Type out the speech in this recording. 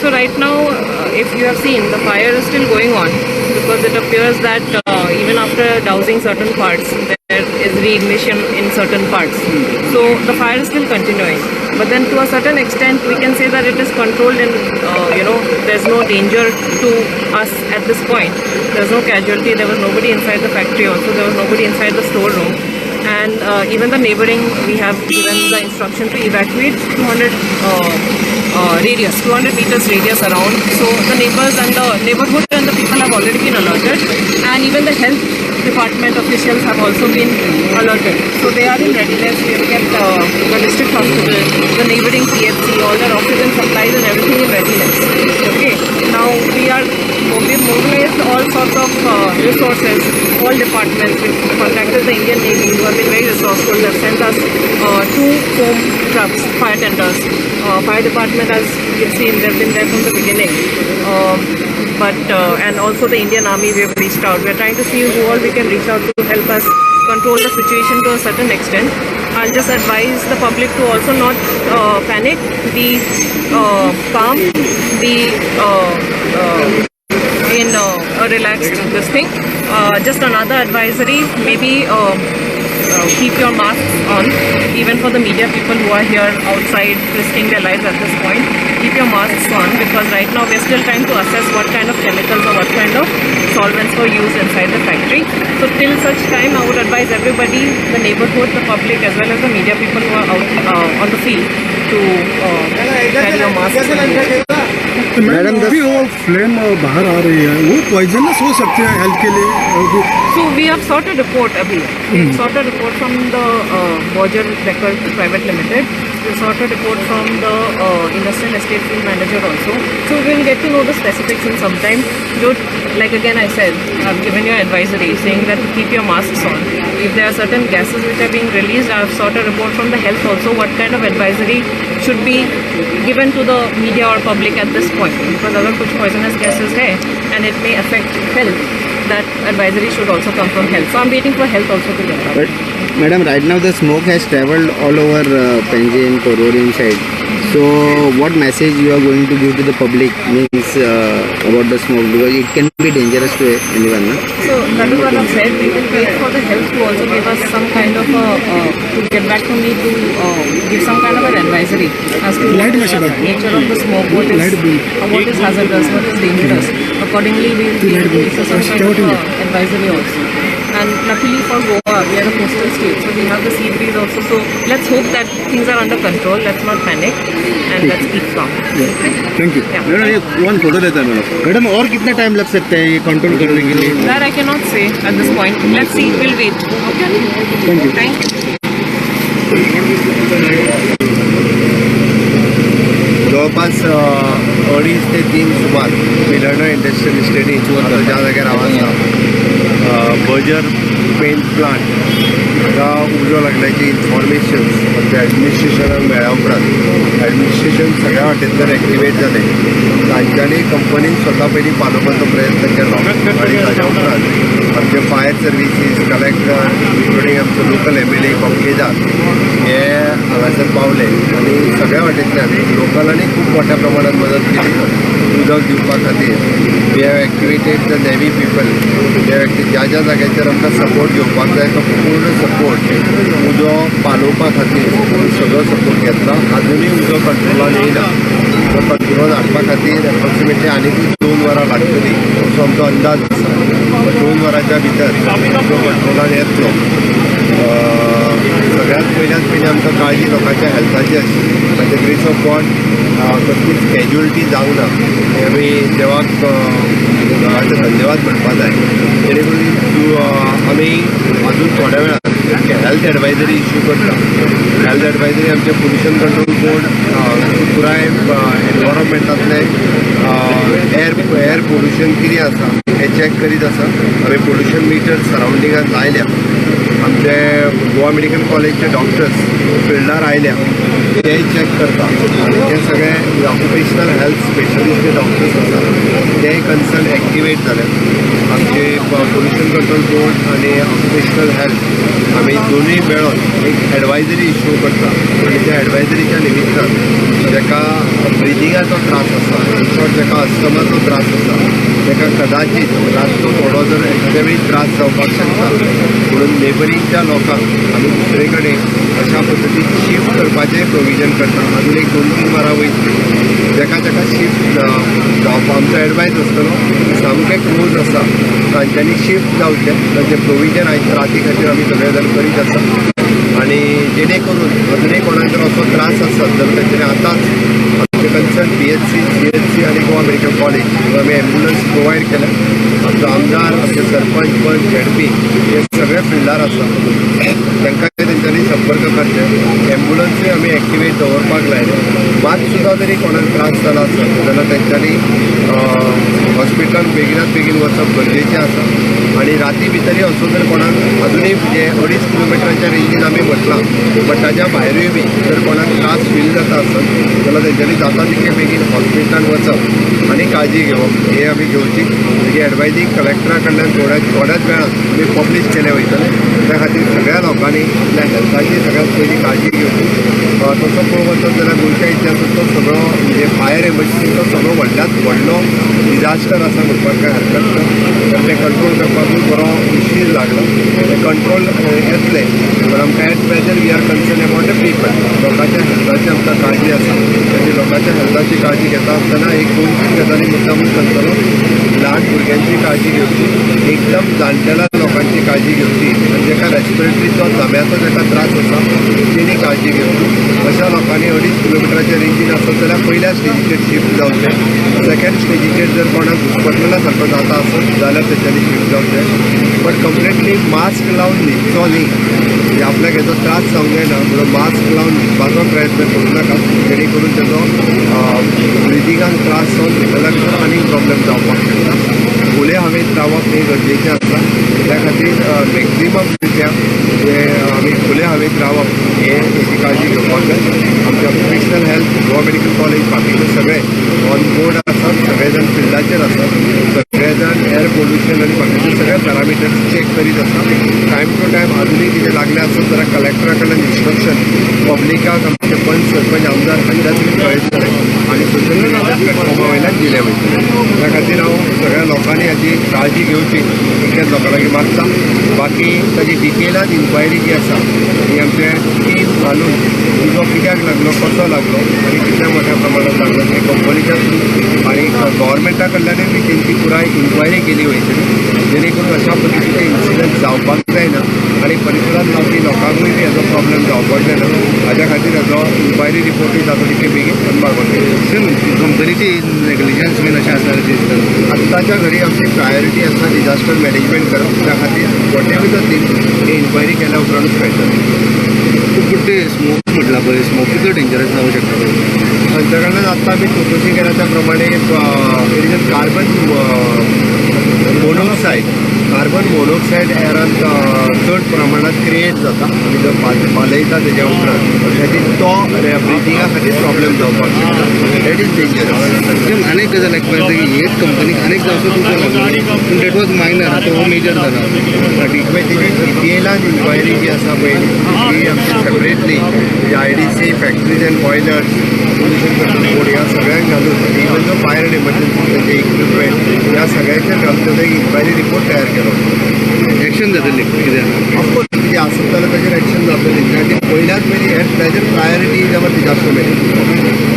So right now, if you have seen, the fire is still going on because it appears that even after dousing certain parts, there is reignition in certain parts. So the fire is still continuing. But then to a certain extent, we can say that it is controlled and, there's no danger to us at this point. There's no casualty. There was nobody inside the factory also. There was nobody inside the storeroom. And even the neighboring, we have given the instruction to evacuate 200 meters radius around. So the neighbors and the neighborhood and the people have already been alerted, and even the health department officials have also been alerted. So they are in readiness. We have kept the district hospital, the neighboring PHC, all their oxygen supplies and everything in readiness. Okay. Now we've mobilized all sorts of resources, all departments. We've contacted the Indian Navy, who have been very resourceful. They have sent us 2 foam trucks, fire tenders. Fire department, as you've seen, they've been there from the beginning. And also the Indian Army, we have reached out. We're trying to see who all we can reach out to help us control the situation to a certain extent. I'll just advise the public to also not panic, be calm, be in a relaxed this thing. Just another advisory, maybe keep your masks on, even for the media people who are here outside risking their lives at this point. Keep your masks on, because right now we're still trying to assess what kind of chemicals or what kind of solvents were used inside the factory. So till such time, I would advise everybody, the neighborhood, the public, as well as the media people who are out on the field, to carry your masks. Madam अभी वो flame बाहर आ रही है, वो poisonous हो सकते हैं health के लिए. So we have sought a report अभी. We have sought a report from the Borger Becker Private Limited. We have sought a report from the Industrial Estate Field Manager also. So we will get to know the specifics in some time. Like again I said, I've given you advisory saying that to keep your masks on. If there are certain gases which are being released, I've sought a report from the health also, what kind of advisory should be given to the media or public at this point. Because अगर कुछ poisonous gases है and it may affect health, that advisory should also come from health. So I'm waiting for health also to get out. But madam, right now the smoke has travelled all over Panjim, Kororian side. So what message you are going to give to the public means about the smoke, because it can be dangerous to anyone, no? So that is what I've said. We will wait for the health to also give us some kind of to get back to me to give some kind of an advisory as to what is the nature of the smoke, what is hazardous, what is dangerous. Accordingly, we will give some kind of advisory also. And luckily for Goa, we are a coastal state, so we have the sea breeze also. So let's hope that things are under control. Let's not panic and let's keep calm. Thank you. Madam ये one photo लेता है madam. और कितना time लग सकता है ये control करने के लिए? That I cannot say at this point. Let's see. We'll wait. Okay. Thank you. Thank you. जवळपास 2:30 ते 3 सुमार पिलर्न इंडस्ट्रियल इस्टेट इथून ज्या जाग्यार हांव आसा बर्जर पेंट प्लांट हाका उजो लागल्याची इन्फॉर्मेशन आमच्या एडमिनिस्ट्रेशनाक मेळ्ळ्या उपरांत एडमिनिस्ट्रेशन सगळ्या वाटेंतल्यान एक्टिवेट जालें. तांच्यांनी कंपनीन स्वता पयलीं पालोवपाचो प्रयत्न केलो आनी ताच्या उपरांत आमचे फायर सर्विसीस, कलेक्टर, इन्क्लुडींग आमचो लोकल MLA कोंकेदार हे हांगासर पावले आनी सगळ्या वाटेंतल्यान लोकलांनी खूब मोठ्या प्रमाणात मदत केली उदक दिवपा खातीर. We have activated the navy people. ज्या ज्या जाग्याचेर आमकां सपोर्ट घेवपाक जाय तो पूर्ण सपोर्ट उजो पालोवपा खातीर सगळो सपोर्ट घेतला. आजुनूय उजो कंट्रोलान येयना. तो कंट्रोलान हाडपा खातीर एप्रोक्सिमेटली आनीक 2 वरां लागतलीं असो आमचो अंदाज आसा. 2 वरांच्या भितर उजो कंट्रोलान येतलो. सगळ्यात पयलीं आमकां काळजी लोकांच्या हेल्थाची आसली. By the grace of God कसलीच कॅज्युअलिटी जावंक ना. हे आमी देवाक देवाचे धन्यवाद म्हणपा जाय. जेणे करून आमी अजून थोड्या वेळान हेल्थ एडवायजरी इश्यू करता. हेल्थ एडवायजरी आमचे पोल्युशन कंट्रोल बोर्ड पुराय एनवायरमेंटांतले एअर पोल्युशन कितें आसा हें चॅक करीत आसा. आमी पोल्युशन मिटर सरावंडिंगान लायल्या. आमचे गोवा मेडिकल कॉलेजचे डॉक्टर्स फिल्डार आयल्या, तेय चॅक करता आनी ते सगळे ऑक्युपेशनल हेल्थ स्पेशलिस्ट जे डॉक्टर्स आसा तेय कन्सर्न एक्टिवेट जाले. आमचे पोल्युशन कंट्रोल बोर्ड आनी ऑक्युपेशनल हेल्थ आमी दोनूय मेळोन एक एडवायजरी इश्यू करता आनी त्या एडवायजरीच्या निमित्तान जेका ब्रिदिंगाचो त्रास आसा, इनशॉर्ट जाका अस्थमाचो त्रास आसा, ताका कदाचित रातचो थोडो जर एखाद्या वेळी त्रास जावपाक शकता. म्हणून नेबरिंगच्या लोकांक आमी दुसरे कडेन अशा पद्दतीन शिफ्ट करपाचें प्रोविजन करता. अजून एक 2-3 वरां वयतली जाका शिफ्ट जावपाक आमचो एडवायस आसतलो. सामकें क्लोज आसा तांच्यांनी शिफ्ट जावचें तांचें प्रोविजन आयज राती खातीर आमी सगळे जाण करीत आसा. आणि जेणेकरून अजूनही कोणाक जर असो त्रास आसत जाल्यार तेंच्यांनी आतांच आमचे कन्सर्न PHC, CHC आणि गोवा मेडिकल कॉलेज हांगा आमी एम्ब्युलन्स प्रोवायड केल्या. आमचो आमदार, आमचे सरपंच, पंच, झेडपी हे सगळे फिल्डार आसा. तांकां तेंच्यांनी संपर्क करचे. एम्ब्युलन्सूय आमी एक्टिवेट दवरपाक लायले. मात सुद्दां जरी कोणाक त्रास जाला आसत जाल्यार तेंच्यांनी हॉस्पिटलान बेगिनात बेगीन वचप गरजेचें आसा. आणि राती भितरय असो जर कोणाक अजूनय म्हणजे 2.5 किलोमिटराच्या रेंजीन आमी म्हटलां, बट ताज्या भायरूय बी जर कोणाक त्रास फील जाता आसत जाल्यार तेंच्यांनी जाता तितके बेगीन हॉस्पिटलान वचप आनी काळजी घेवप हे आमी घेवची. तेजी एडवायजींग कलेक्टरा कडल्यान थोड्याच वेळान आमी पब्लीश केले वयतले. त्या खातीर सगळ्या लोकांनी आपल्या हेल्थाची सगळ्यात पयली काळजी घेवची. तसो पळोवंक वचत जाल्यार गोंयच्या इतिहासांतलो सगळो म्हणजे फायर एमर्जन्सीचो सगळो व्हडल्यात व्हडलो डिजास्टर आसा म्हणपाक काय हरकत ना. तें कंट्रोल करपाकूय बरो उशीर लागलो. तें कंट्रोल येतलें पण आमकां at present we are concern about the people. लोकांच्या हेल्थाची आमकां काळजी आसा. तेजी लोकांच्या हेल्थाची काळजी घेता आसतना एक 2-3 गजाली मुद्दामून करतलो. ल्हान भुरग्यांची काळजी घेवची, एकदम जाणटेल्या लोकांची काळजी घेवची, आनी जाका रेस्पिरेटरीचो दम्याचो जाका त्रास आसा तेणी काळजी घेवची. अशा लोकांनी 2.5 किलोमिटराच्या रेंजीन आसत जाल्यार पयल्या स्टेजीचेर शिफ्ट जावचें. सेकंड स्टेजीचेर जर कोणाक घुस्पटलेल्या सारको जाता आसत जाल्यार तेंच्यांनी शिफ्ट जावचें. बट कंप्लिटली मास्क लावन न्हिदचो न्ही. म्हणजे आपल्याक हेचो त्रास जावंक जायना म्हणून मास्क लावन न्हिदपाचो प्रयत्न करूं नाका, जेणे करून तेजो ब्रिदिंगाक त्रास जावन भितरल्या भितर आनीक प्रॉब्लेम जावपाक शकता. खुले हवेंत रावप हे गरजेचें आसा. त्या खातीर मॅक्झिमम रित्या जे आमी खुले हवेंत रावप हेची काळजी घेवपाक जाय. आमचे occupational health, Goa medical college बाकीचे सगळे ऑन बोर्ड आसात. सगळे जाण फिल्डाचेर आसात. सगळे जाण एअर पोल्युशन आनी बाकीचे सगळे पॅरामिटर्स चॅक करीत आसात. टायम टू टायम अजूनय कितें लागलें आसत जाल्यार कलेक्टरा कडल्यान इन्स्ट्रक्शन पब्लिकाक आमचे पंच, सरपंच, आमदार हांच्यातून कळयतले आनी सोशल मिडिया प्लॅटफॉर्मा वयल्यान दिले वयतले. त्या खातीर हांव सगळ्या लोकांनी हाची काळजी घेवची इतलेंच लोकां लागीं मागता. बाकी ताजी डिटेलान इन्क्वायरी जी आसा ही आमचे टीम घालून तुजो कित्याक लागलो, कसो लागलो आनी कितल्या मोठ्या प्रमाणात लागलो हे कंपनीच्या थ्रू आनी गव्हर्मेंटा कडल्यानूय बी तेंची पुराय इन्क्वायरी केली वयतली, जेणे करून अशा पद्दतीचे इन्सिडंट जावपाक जायना आनी परिसरांत रावपी लोकांकूय बी हेजो प्रॉब्लेम जावपाक जायना. हाज्या खातीर हेजो इन्क्वायरी रिपोर्टूय जाता तितके बेगीन करपाक कंपनीची नेग्लिजन्स बीन अशें आसा दिसता. आत्ताच्या घडी आमची प्रायोरिटी आसा डिजास्टर मॅनेजमेंट करप. त्या खातीर वॉटेवर द थिंग हे इन्क्वायरी केल्या उपरांतूच कळटलें. पूण ते स्मोक म्हटला पळय, स्मोक कितलो डेंजरस जावं शकता. तांच्या कडल्यान आत्तां आमी चवकशी केल्या त्या प्रमाणे कार्बन मोनोक्सायड एरान चड प्रमाणात क्रिएट जाता आनी जर पालयता तेज्या उपरांत खातीर तो ब्रिदिंगा खातीर प्रॉब्लेम जावपाक शकता. That is dangerous. अनेक गजाल एकपाक जाय की एक कंपनीक अनेक जावचो तुमकां लागलो पूण डेट वॉज मायनर, तो मेजर जाला. डिटेलान इन्क्वायरी जी आसा पळय ती आमची separately IDC, factories and boilers, pollution control board ह्या सगळ्यांक घालून इवन जो फायर अँड इमर्जन्सी तेजे इक्विपमेंट ह्या सगळ्याचेर घालून एक इन्क्वायरी रिपोर्ट तयार केलो. एक्शन जातली कितें ऑफकोर्स कितें आसत जाल्यार ताचेर एक्शन जातली. त्या खातीर पयल्याच पयली at present priority is our disaster management.